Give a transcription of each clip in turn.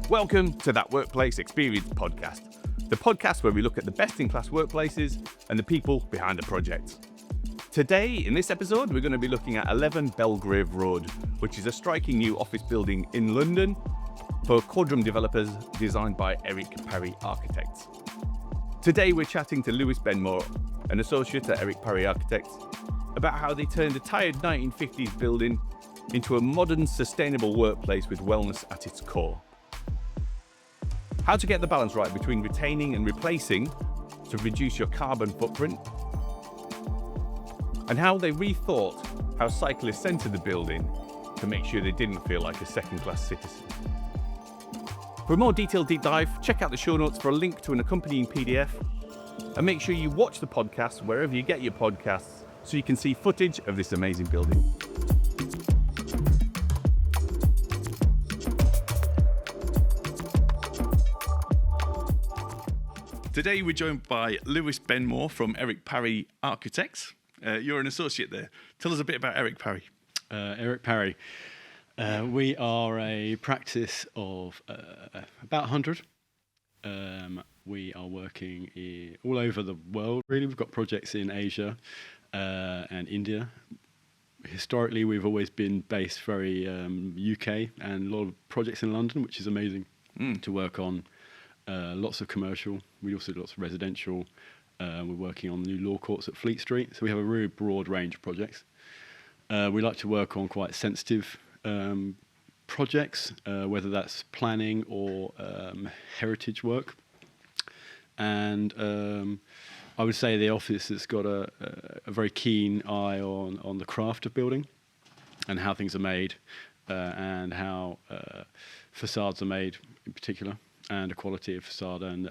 Welcome to That Workplace Experience podcast, the podcast where we look at the best-in-class workplaces and the people behind the projects. Today, in this episode, we're going to be looking at 11 Belgrave Road, which is a striking new office building in London for quadrum developers designed by Eric Parry Architects. Today, we're chatting to Lewis Benmore, an associate at Eric Parry Architects, about how they turned a tired 1950s building into a modern, sustainable workplace with wellness at its core. How to get the balance right between retaining and replacing to reduce your carbon footprint, and how they rethought how Cyclist entered the building to make sure they didn't feel like a second-class citizen. For a more detailed deep dive, check out the show notes for a link to an accompanying PDF, and make sure you watch the podcast wherever you get your podcasts so you can see footage of this amazing building. Today we're joined by Lewis Benmore from Eric Parry Architects. You're an associate there. Tell us a bit about Eric Parry. Eric Parry. We are a practice of about 100. We are working all over the world, really. We've got projects in Asia and India. Historically, we've always been based very UK and a lot of projects in London, which is amazing to work on. Lots of commercial. We also do lots of residential. We're working on new law courts at Fleet Street. So we have a really broad range of projects. We like to work on quite sensitive projects, whether that's planning or heritage work. And I would say the office has got a very keen eye on the craft of building and how things are made and how facades are made in particular, and a quality of facade and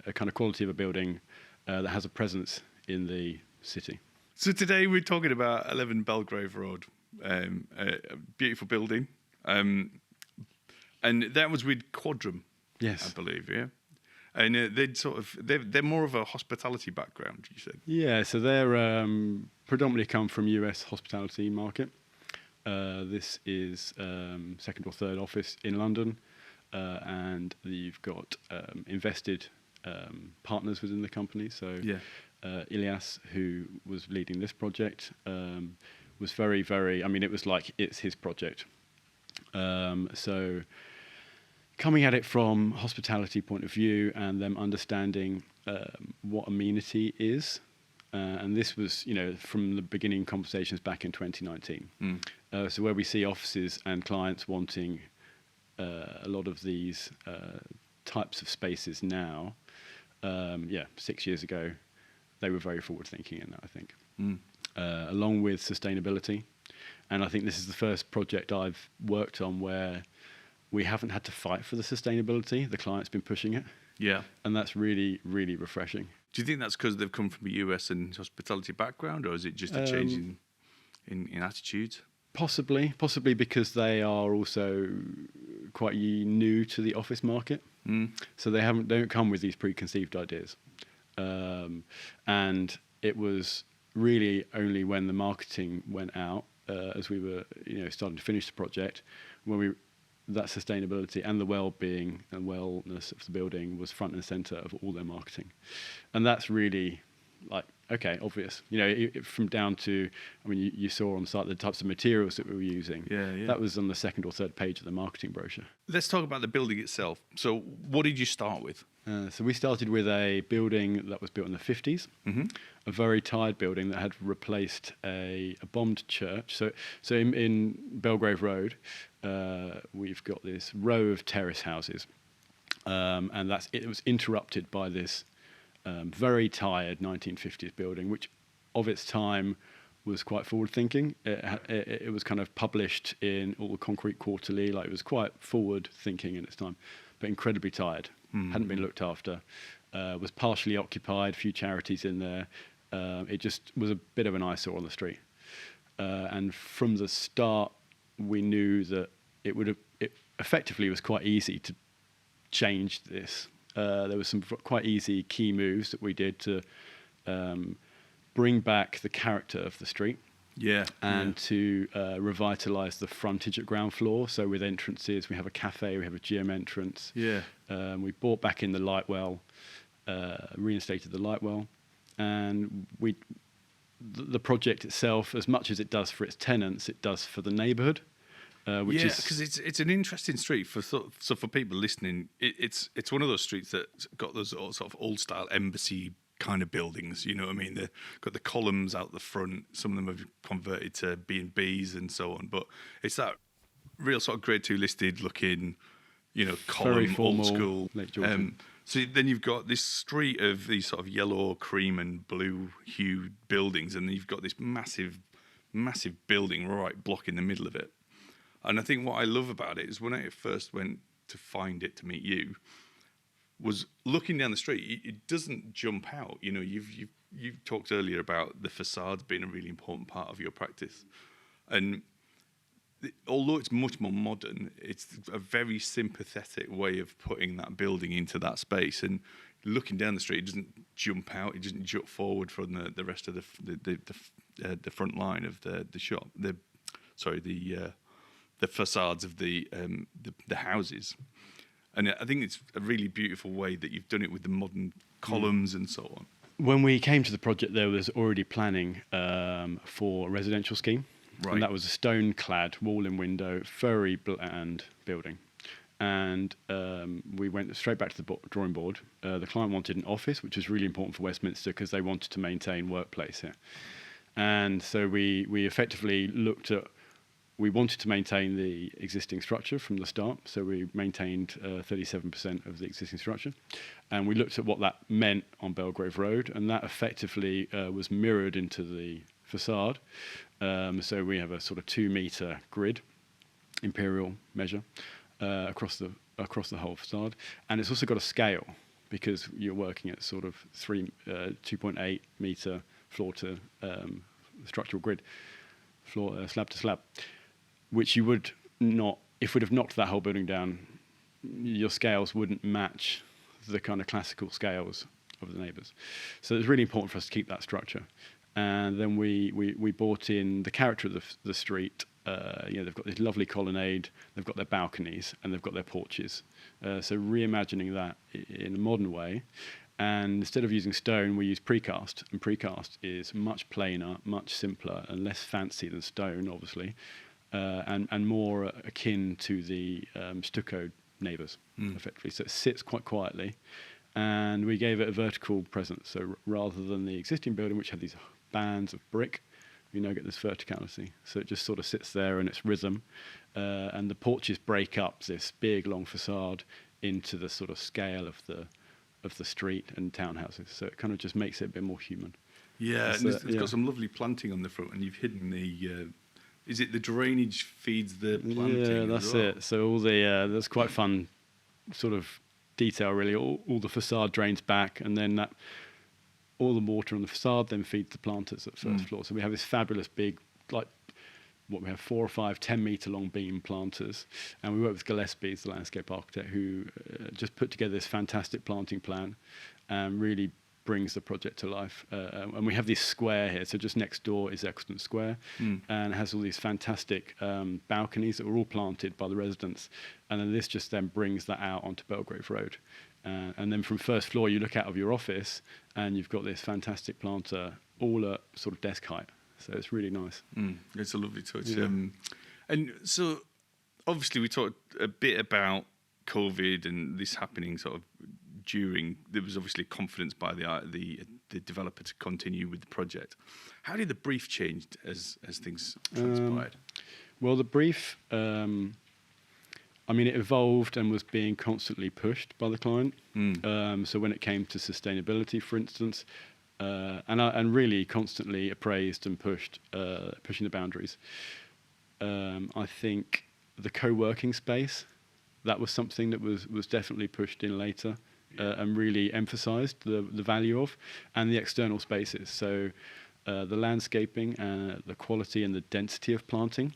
a kind of quality of a building that has a presence in the city. So today we're talking about 11 Belgrave Road, a beautiful building, and that was with Quadrum, yes, I believe, yeah. And they're more of a hospitality background, you said. Yeah, so they're predominantly come from US hospitality market. This is second or third office in London. And you've got invested partners within the company. So Ilyas, who was leading this project, was very, very, it was like it's his project. So coming at it from hospitality point of view and them understanding what amenity is. And this was, from the beginning conversations back in 2019. So where we see offices and clients wanting a lot of these types of spaces now, 6 years ago, they were very forward-thinking in that, I think, along with sustainability. And I think this is the first project I've worked on where we haven't had to fight for the sustainability. The client's been pushing it. Yeah. And that's really, really refreshing. Do you think that's because they've come from a US and hospitality background, or is it just a change in attitudes? Possibly because they are also quite new to the office market, so they don't come with these preconceived ideas. And it was really only when the marketing went out, as we were, starting to finish the project, when that sustainability and the well-being and wellness of the building was front and center of all their marketing, and that's really obvious. From down to, you saw on site the types of materials that we were using. Yeah. That was on the second or third page of the marketing brochure. Let's talk about the building itself. So what did you start with? So we started with a building that was built in the 50s, a very tired building that had replaced a bombed church. So in Belgrave Road, we've got this row of terrace houses, and it was interrupted by this very tired 1950s building, which of its time was quite forward-thinking. It was kind of published in all the Concrete Quarterly, it was quite forward-thinking in its time, but incredibly tired, hadn't been looked after, was partially occupied, a few charities in there. It just was a bit of an eyesore on the street. And from the start, we knew that it effectively was quite easy to change this. There were some quite easy key moves that we did to bring back the character of the street. and to revitalise the frontage at ground floor. So with entrances, we have a cafe, we have a gym entrance. We brought back in the light well, reinstated the light well, and the project itself, as much as it does for its tenants, it does for the neighbourhood. Which is because it's an interesting street so for people listening. It's one of those streets that's got those sort of old style embassy kind of buildings. You know what I mean? They've got the columns out the front. Some of them have converted to B&Bs and so on. But it's that real sort of Grade 2 listed looking, column, very formal, old school. late Georgian. So then you've got this street of these sort of yellow, cream, and blue hued buildings, and then you've got this massive building right block in the middle of it. And I think what I love about it is when I first went to find it to meet you, was looking down the street, it doesn't jump out. You've talked earlier about the facades being a really important part of your practice. And although it's much more modern, it's a very sympathetic way of putting that building into that space. And looking down the street, it doesn't jump out, it doesn't jut forward from the rest of the front line of the shop. The facades of the houses. And I think it's a really beautiful way that you've done it with the modern columns and so on. When we came to the project, there was already planning for a residential scheme. Right. And that was a stone-clad, wall and window, very bland building. And we went straight back to the drawing board. The client wanted an office, which was really important for Westminster because they wanted to maintain workplace here. And so we effectively looked at, we wanted to maintain the existing structure from the start, so we maintained 37% of the existing structure. And we looked at what that meant on Belgrave Road, and that effectively was mirrored into the facade. So we have a sort of 2-metre grid, imperial measure, across the whole facade. And it's also got a scale, because you're working at sort of 2.8 metre floor to structural grid, floor slab to slab, which you would not, if we'd have knocked that whole building down, your scales wouldn't match the kind of classical scales of the neighbours. So it's really important for us to keep that structure. And then we brought in the character of the street. They've got this lovely colonnade, they've got their balconies, and they've got their porches. So reimagining that in a modern way. And instead of using stone, we use precast. And precast is much plainer, much simpler, and less fancy than stone, obviously. And more akin to the stucco neighbours, effectively. So it sits quite quietly, and we gave it a vertical presence. So rather than the existing building, which had these bands of brick, we now get this verticality. So it just sort of sits there in its rhythm, and the porches break up this big, long facade into the sort of scale of the street and townhouses. So it kind of just makes it a bit more human. Yeah, and it's got some lovely planting on the front, and you've hidden the... is it the drainage feeds the planting? Yeah, that's it. So all the that's quite fun sort of detail, really. All the facade drains back, and then all the water on the facade then feeds the planters at first floor. So we have this fabulous big, we have 4 or 5 10-metre long beam planters, and we work with Gillespie, the landscape architect, who just put together this fantastic planting plan and really brings the project to life. And we have this square here, so just next door is Eccleston Square, and it has all these fantastic balconies that were all planted by the residents, and then this just then brings that out onto Belgrave Road. And then from first floor, you look out of your office, and you've got this fantastic planter all at sort of desk height. So it's really nice. It's a lovely touch. Yeah. And so, obviously, we talked a bit about COVID and this happening sort of during. There was obviously confidence by the developer to continue with the project. How did the brief change as things transpired? Well, the brief, it evolved and was being constantly pushed by the client. So when it came to sustainability, for instance, and really constantly appraised and pushed, pushing the boundaries. I think the co-working space, that was something that was definitely pushed in later, and really emphasised the value of, and the external spaces. So the landscaping, the quality and the density of planting,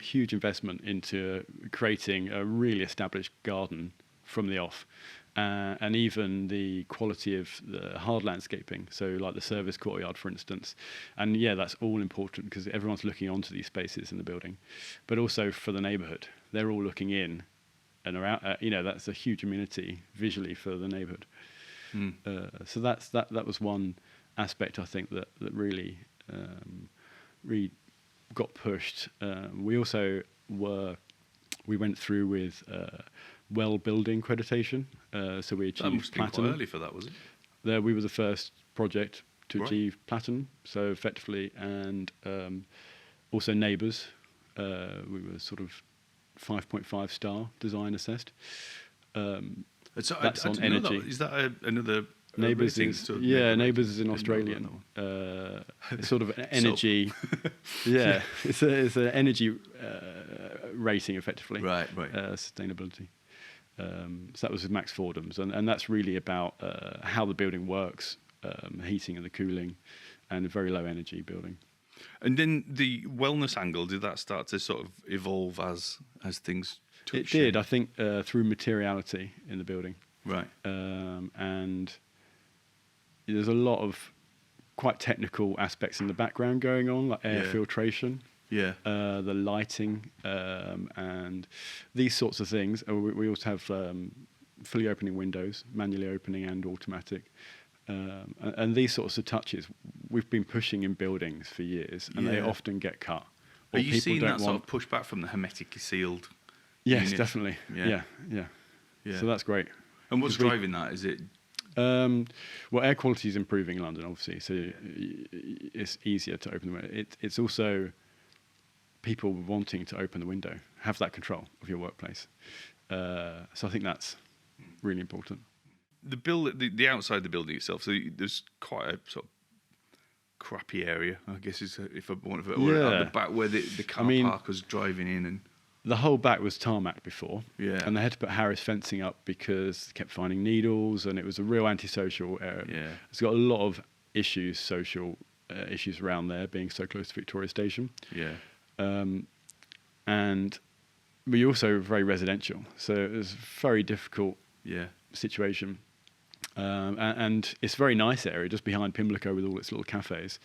huge investment into creating a really established garden from the off. and even the quality of the hard landscaping, so like the service courtyard, for instance. And yeah, that's all important because everyone's looking onto these spaces in the building, but also for the neighbourhood. They're all looking in and around. That's a huge amenity visually for the neighbourhood. So that was one aspect I think that really got pushed. We also went through with wellbeing accreditation, so we achieved that must platinum. Have been quite early for that, was it? There, we were the first project to Right. achieve platinum, so effectively, and also neighbours. We were sort of 5.5 star design assessed. So That's I on didn't know energy. that. Is that another Neighbours rating? is So Neighbours is in didn't know Australian. about It's sort of an energy. Yeah, it's an energy rating effectively. Right. Sustainability. So that was with Max Fordham's, and that's really about how the building works, heating and the cooling, and a very low energy building. And then the wellness angle, did that start to sort of evolve as things took It shape? did, I think, through materiality in the building. Right. And there's a lot of quite technical aspects in the background going on, like air filtration, the lighting, and these sorts of things. We also have fully opening windows, manually opening and automatic. And these sorts of touches we've been pushing in buildings for years, and they often get cut. Are you seeing that sort of pushback from the hermetically sealed? Yes, units? definitely. Yeah. So that's great. And what's driving that? Is it? Well, air quality is improving in London, obviously, so it's easier to open the window. It's also people wanting to open the window, have that control of your workplace. So I think that's really important. The outside the building itself. So there's quite a sort of crappy area, I guess, if I want to. Or at the back where the car park was driving in and. The whole back was tarmac before, and they had to put Harris fencing up because they kept finding needles, and it was a real antisocial area. Yeah. It's got a lot of issues, social issues around there, being so close to Victoria Station. And we also very residential, so it was a very difficult situation. And it's a very nice area, just behind Pimlico with all its little cafes.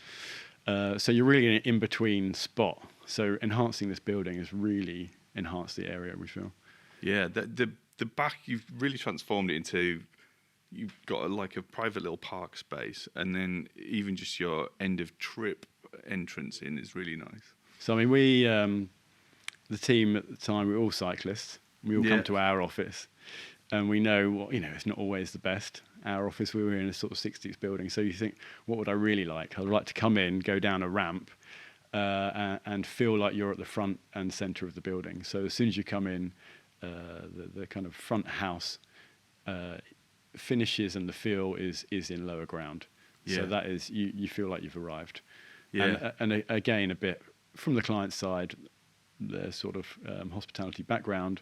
So you're really in an in-between spot. So enhancing this building has really enhanced the area, we feel. Yeah, the back, you've really transformed it into, you've got a private little park space, and then even just your end of trip entrance in is really nice. So, I mean, we, the team at the time, we were all cyclists. We all come to our office, and we know, it's not always the best. Our office, we were in a sort of 60s building, so you think, what would I really like? I'd like to come in, go down a ramp, and feel like you're at the front and centre of the building. So as soon as you come in, the kind of front house finishes and the feel is in lower ground. So that is, you feel like you've arrived. And again, a bit from the client side, their sort of hospitality background,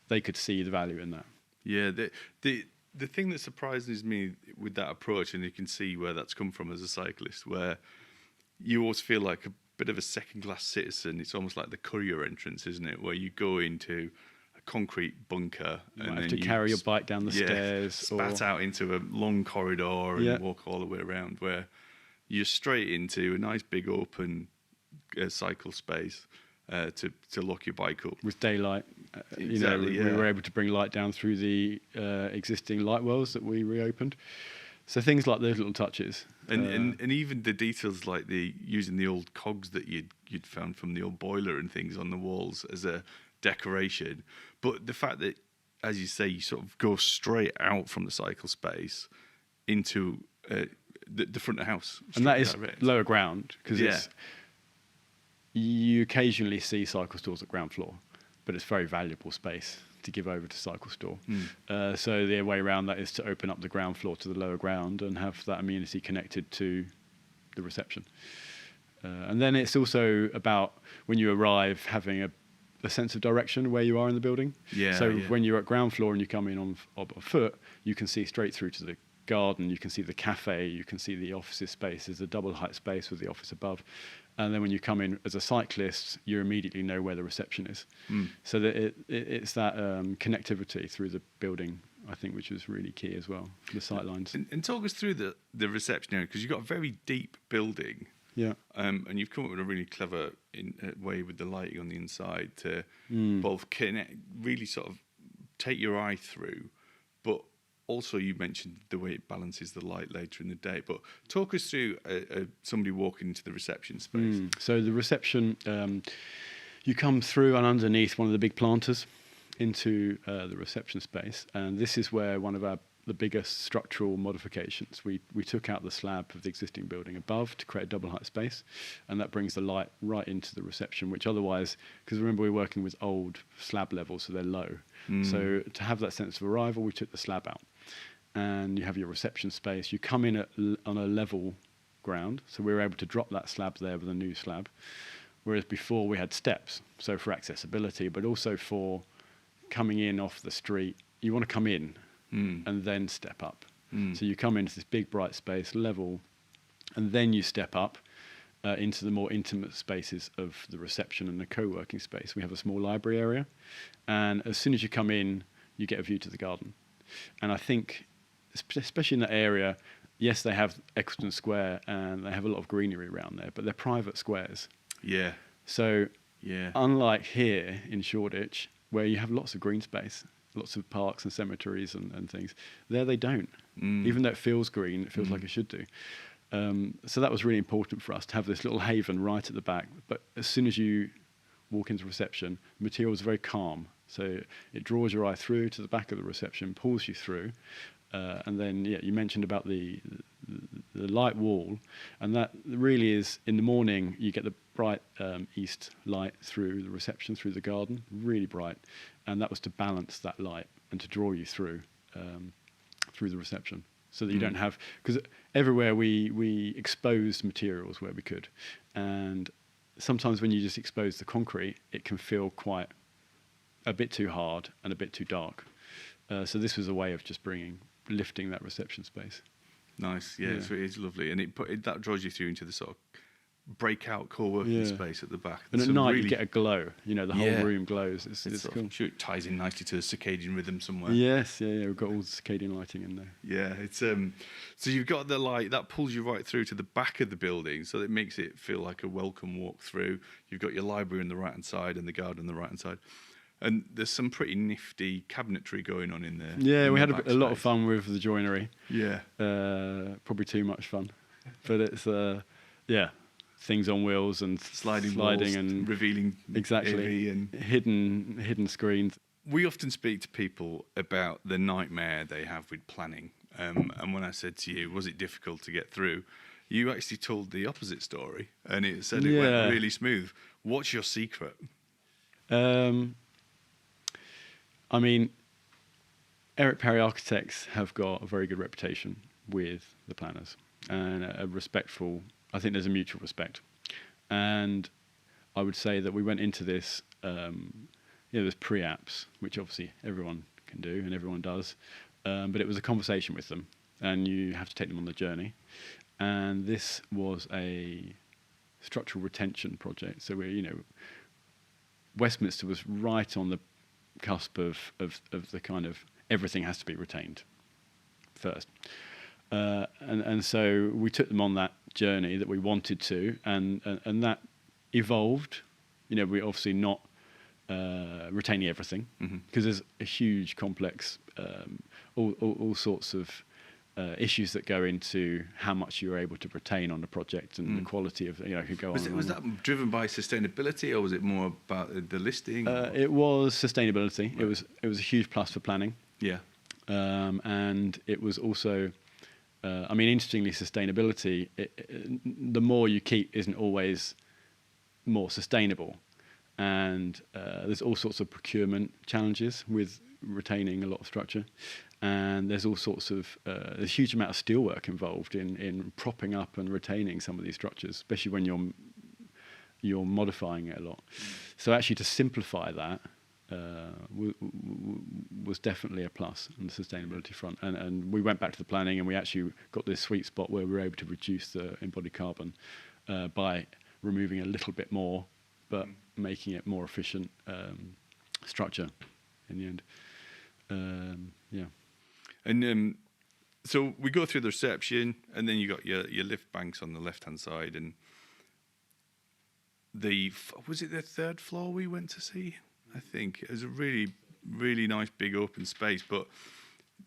they could see the value in that. Yeah, the thing that surprises me with that approach, and you can see where that's come from as a cyclist, where you always feel like a bit of a second-class citizen. It's almost like the courier entrance, isn't it? Where you go into a concrete bunker and then you carry your bike down the stairs, spat out into a long corridor and walk all the way around. Where you're straight into a nice big open cycle space to lock your bike up with daylight. Exactly, we were able to bring light down through the existing light wells that we reopened. So things like those little touches, and even the details like using the old cogs that you'd found from the old boiler and things on the walls as a decoration. But the fact that, as you say, you sort of go straight out from the cycle space into the front of the house, and that is direct. Lower ground because you occasionally see cycle stores at ground floor, but it's very valuable space to give over to cycle store. So the way around that is to open up the ground floor to the lower ground and have that amenity connected to the reception. And then it's also about when you arrive having a sense of direction where you are in the building. When you're at ground floor and you come in on foot, you can see straight through to the garden, you can see the cafe, you can see the offices space. There's a double height space with the office above. And then when you come in as a cyclist, you immediately know where the reception is. So that it's that connectivity through the building I think, which was really key as well for the sight lines. And talk us through the reception area, because you've got a very deep building. Yeah. And you've come up with a really clever way with the lighting on the inside to both connect, really sort of take your eye through, but also you mentioned the way it balances the light later in the day. But talk us through somebody walking into the reception space. So the reception, you come through and underneath one of the big planters into the reception space, and this is where one of the biggest structural modifications. We took out the slab of the existing building above to create a double height space, and that brings the light right into the reception, which otherwise, because remember we're working with old slab levels, so they're low. So to have that sense of arrival, we took the slab out, and you have your reception space. You come in on a level ground, so we were able to drop that slab there with a new slab, whereas before we had steps, so for accessibility, but also for coming in off the street. You want to come in and then step up. So you come into this big bright space level, and then you step up into the more intimate spaces of the reception and the co-working space. We have a small library area, and as soon as you come in, you get a view to the garden. And I think, especially in that area, yes, they have Eccleston Square and they have a lot of greenery around there, but they're private squares. Yeah. So unlike here in Shoreditch, where you have lots of green space, lots of parks and cemeteries and things, there they don't. Even though it feels green, it feels like it should do. So that was really important for us to have this little haven right at the back. But as soon as you walk into reception, the material is very calm. So it draws your eye through to the back of the reception, pulls you through. And then, you mentioned about the light wall, and that really is, in the morning, you get the bright east light through the reception, through the garden, really bright, and that was to balance that light and to draw you through the reception, so that you don't have, because everywhere we exposed materials where we could, and sometimes when you just expose the concrete, it can feel quite a bit too hard and a bit too dark. So this was a way of just lifting that reception space. Nice, yeah. So it is lovely, and that draws you through into the sort of breakout co-working space at the back. And at night you get a glow. The whole room glows. It's cool. I'm sure it ties in nicely to the circadian rhythm somewhere. Yes, we've got all the circadian lighting in there. Yeah, it's so you've got the light that pulls you right through to the back of the building, so it makes it feel like a welcome walk through. You've got your library on the right hand side and the garden on the right hand side. And there's some pretty nifty cabinetry going on in there. Yeah, we had a lot of fun with the joinery. Yeah. Probably too much fun. But it's, things on wheels and sliding walls, and revealing exactly and hidden screens. We often speak to people about the nightmare they have with planning. And when I said to you, was it difficult to get through? You actually told the opposite story, and it said it went really smooth. What's your secret? I mean, Eric Parry Architects have got a very good reputation with the planners, and a respectful, I think there's a mutual respect. And I would say that we went into this, there's pre-apps, which obviously everyone can do and everyone does, but it was a conversation with them, and you have to take them on the journey. And this was a structural retention project. So Westminster was right on the cusp of the kind of everything has to be retained first, and so we took them on that journey that we wanted to, and that evolved. We obviously not retaining everything, because there's a huge complex, all sorts of issues that go into how much you're able to retain on the project, and the quality of could go on. Was that driven by sustainability, or was it more about the listing? It was sustainability. Right. It was a huge plus for planning. Yeah, and it was also, interestingly, sustainability. The more you keep isn't always more sustainable, and there's all sorts of procurement challenges with retaining a lot of structure. And there's all sorts of there's a huge amount of steelwork involved in propping up and retaining some of these structures, especially when you're modifying it a lot. So actually, to simplify that was definitely a plus on the sustainability front. And we went back to the planning, and we actually got this sweet spot where we were able to reduce the embodied carbon by removing a little bit more, but making it more efficient structure in the end. And so we go through the reception, and then you got your lift banks on the left-hand side, and was it the third floor we went to see? I think it was a really, really nice big open space, but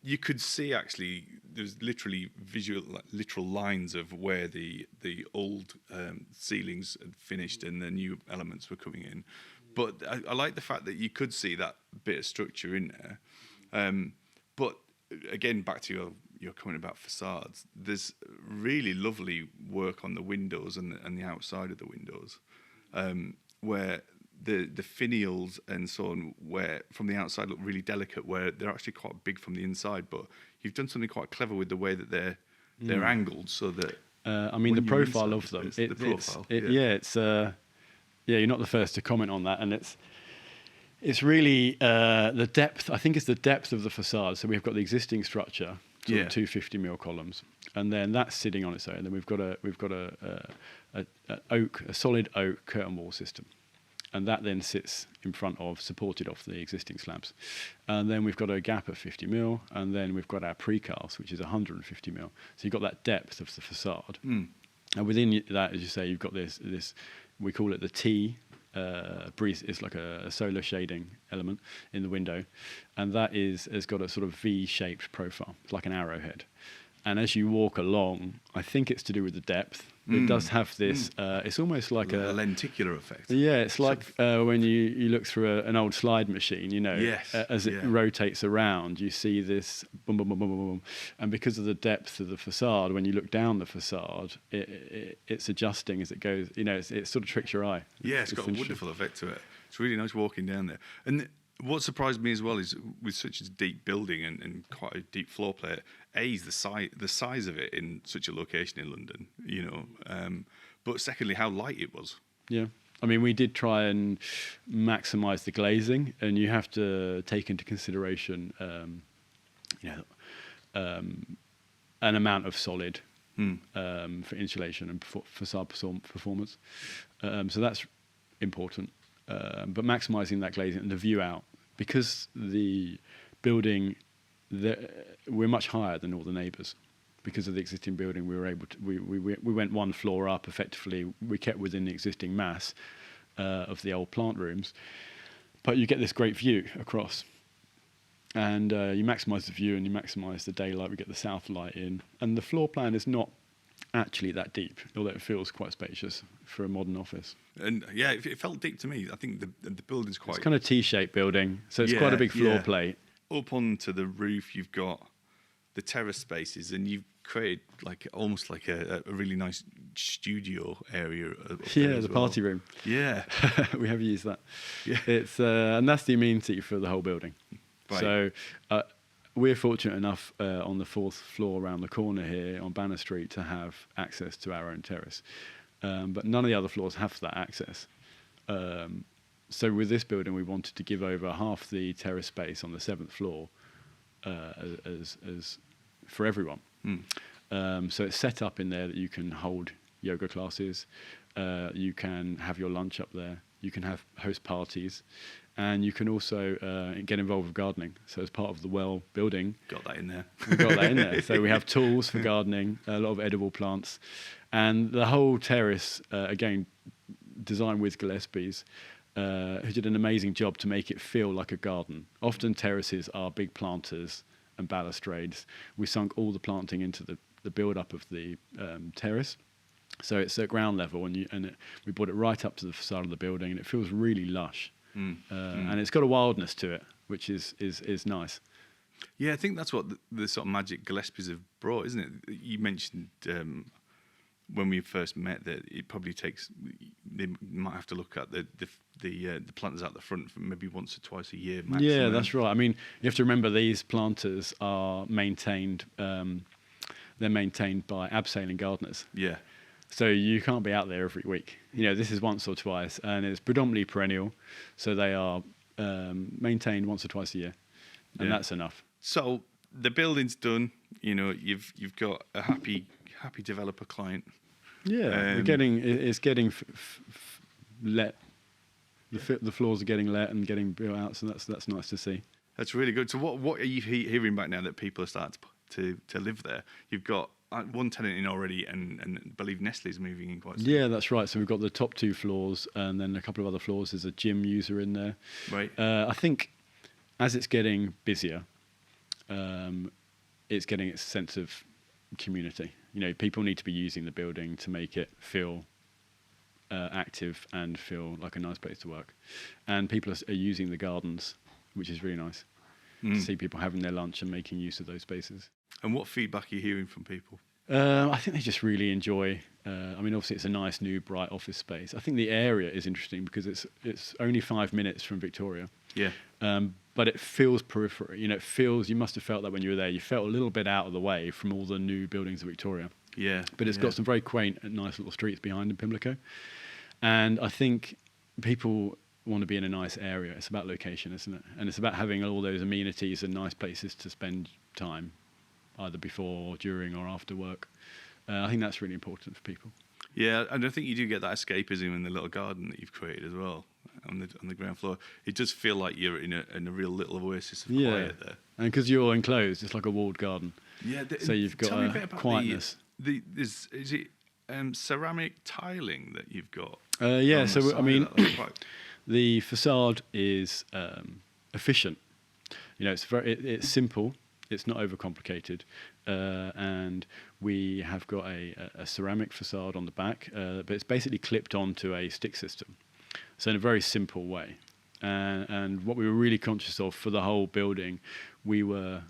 you could see actually there's literally literal lines of where the old ceilings had finished and the new elements were coming in. But I like the fact that you could see that bit of structure in there. But again, back to your comment about facades, there's really lovely work on the windows and the outside of the windows, where the finials and so on, where from the outside look really delicate, where they're actually quite big from the inside. But you've done something quite clever with the way that they're angled, so that I mean the profile of them. The profile. You're not the first to comment on that, and it's really the depth. I think it's the depth of the facade. So we've got the existing structure, two 50mm columns, and then that's sitting on its own. And then we've got a solid oak curtain wall system, and that then sits in front of, supported off the existing slabs. And then we've got a gap of 50mm, and then we've got our precast, which is 150mm. So you've got that depth of the facade, and within that, as you say, you've got this. We call it the T. Breeze. It's like a solar shading element in the window, and that has got a sort of V-shaped profile. It's like an arrowhead. And as you walk along, I think it's to do with the depth. It does have this. It's almost like a lenticular effect. Yeah, it's like when you look through an old slide machine. As it rotates around, you see this boom, boom, boom, boom, boom, boom. And because of the depth of the facade, when you look down the facade, it's adjusting as it goes. It sort of tricks your eye. Yeah, it's got a wonderful effect to it. It's really nice walking down there. And what surprised me as well is with such a deep building and quite a deep floor plate, is the size of it in such a location in London, but secondly, how light it was. Yeah. I mean, we did try and maximise the glazing, and you have to take into consideration, an amount of solid for insulation and facade performance. So that's important. But maximising that glazing and the view out, because the building, we're much higher than all the neighbours. Because of the existing building, we were able to. We went one floor up effectively. We kept within the existing mass of the old plant rooms, but you get this great view across, and you maximise the view and you maximise the daylight. We get the south light in, and the floor plan is not actually that deep, although it feels quite spacious for a modern office. And yeah, it felt deep to me. I think the building's quite... It's kind of T-shaped building, so it's quite a big floor plate. Up onto the roof, you've got the terrace spaces, and you've created almost like a really nice studio area. The party room. Yeah, we have used that. Yeah, it's and that's the amenity for the whole building. Right. So we're fortunate enough on the fourth floor around the corner here on Banner Street to have access to our own terrace, but none of the other floors have that access. So with this building, we wanted to give over half the terrace space on the 7th floor as for everyone. So it's set up in there that you can hold yoga classes, you can have your lunch up there, you can host parties, and you can also get involved with gardening. So as part of the well building, got that in there. We've got that in there. So we have tools for gardening, a lot of edible plants, and the whole terrace again designed with Gillespie's, who did an amazing job to make it feel like a garden. Often terraces are big planters and balustrades. We sunk all the planting into the build-up of the terrace. So it's at ground level, and we brought it right up to the facade of the building, and it feels really lush. And it's got a wildness to it, which is nice. Yeah, I think that's what the sort of magic Gillespie's have brought, isn't it? You mentioned when we first met that it probably takes. They might have to look at the planters out the front for maybe once or twice a year. Maximum. Yeah, that's right. I mean, you have to remember these planters are maintained. They're maintained by abseiling gardeners. Yeah. So you can't be out there every week. This is once or twice, and it's predominantly perennial. So they are maintained once or twice a year, and that's enough. So the building's done. You've got a happy developer client. Yeah, it's getting let. The floors are getting let and getting built out, so that's nice to see. That's really good. So what are you hearing back now that people are starting to live there? You've got one tenant in already, and I believe Nestle's moving in quite soon. Yeah, that's right. So we've got the top 2 floors, and then a couple of other floors. There's a gym user in there. Right. I think as it's getting busier, it's getting its sense of community. People need to be using the building to make it feel active and feel like a nice place to work. And people are using the gardens, which is really nice to see people having their lunch and making use of those spaces. And what feedback are you hearing from people? I think they just really enjoy. Obviously it's a nice new bright office space. I think the area is interesting because it's only 5 minutes from Victoria. Yeah. But it feels periphery. It feels. You must have felt that when you were there. You felt a little bit out of the way from all the new buildings of Victoria. Yeah. But it's got some very quaint and nice little streets behind in Pimlico. And I think people want to be in a nice area. It's about location, isn't it? And it's about having all those amenities and nice places to spend time, either before, during, or after work. I think that's really important for people. Yeah, and I think you do get that escapism in the little garden that you've created as well on the ground floor. It does feel like you're in a real little oasis of quiet there. And because you're enclosed, it's like a walled garden. Yeah. So you've got a quietness. Is it ceramic tiling that you've got? Yeah. So the facade is efficient. It's simple. It's not overcomplicated, and we have got a ceramic facade on the back, but it's basically clipped onto a stick system. So in a very simple way. And what we were really conscious of for the whole building, we were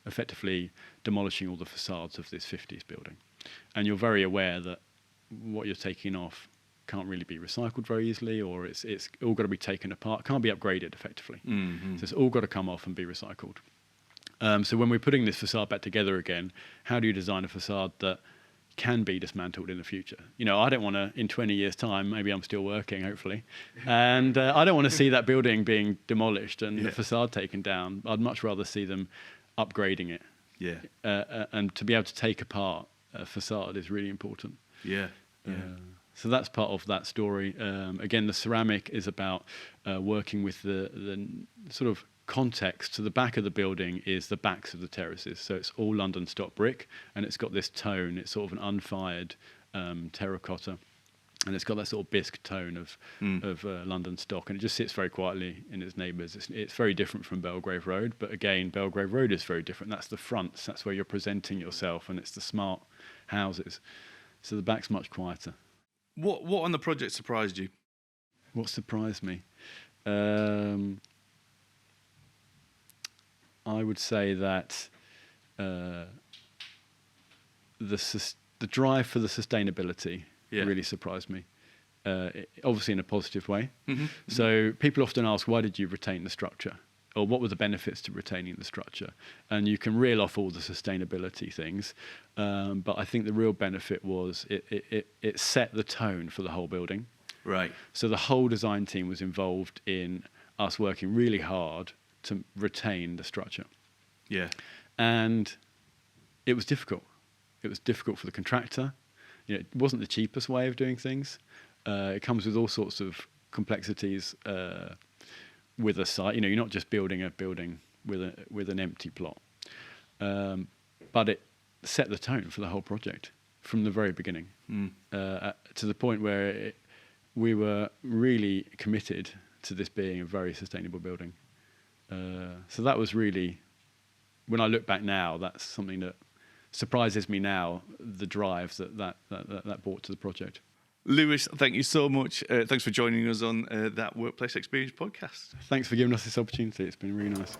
effectively demolishing all the facades of this 50s building. And you're very aware that what you're taking off can't really be recycled very easily, or it's all got to be taken apart, can't be upgraded effectively. Mm-hmm. So it's all got to come off and be recycled. So when we're putting this facade back together again, how do you design a facade that can be dismantled in the future? I don't want to, in 20 years' time, maybe I'm still working, hopefully, and I don't want to see that building being demolished and the facade taken down. I'd much rather see them upgrading it. Yeah. And to be able to take apart a facade is really important. Yeah. Yeah. So that's part of that story. Again, the ceramic is about working with the sort of context. To the back of the building is the backs of the terraces. So it's all London stock brick, and it's got this tone. It's sort of an unfired terracotta, and it's got that sort of bisque tone of London stock, and it just sits very quietly in its neighbours. It's very different from Belgrave Road, but again, Belgrave Road is very different. That's the fronts. That's where you're presenting yourself, and it's the smart houses. So the back's much quieter. What on the project surprised you? What surprised me? I would say that the drive for the sustainability really surprised me, obviously in a positive way. Mm-hmm. So people often ask, why did you retain the structure? Or what were the benefits to retaining the structure? And you can reel off all the sustainability things, but I think the real benefit was it set the tone for the whole building. Right. So the whole design team was involved in us working really hard to retain the structure. Yeah. And it was difficult. It was difficult for the contractor. It wasn't the cheapest way of doing things. It comes with all sorts of complexities with a site. You're not just building a building with an empty plot. But it set the tone for the whole project from the very beginning, to the point where we were really committed to this being a very sustainable building. So that was really, when I look back now, that's something that surprises me now, the drive that brought to the project. Lewis, thank you so much. Thanks for joining us on that Workplace Experience podcast. Thanks for giving us this opportunity. It's been really nice.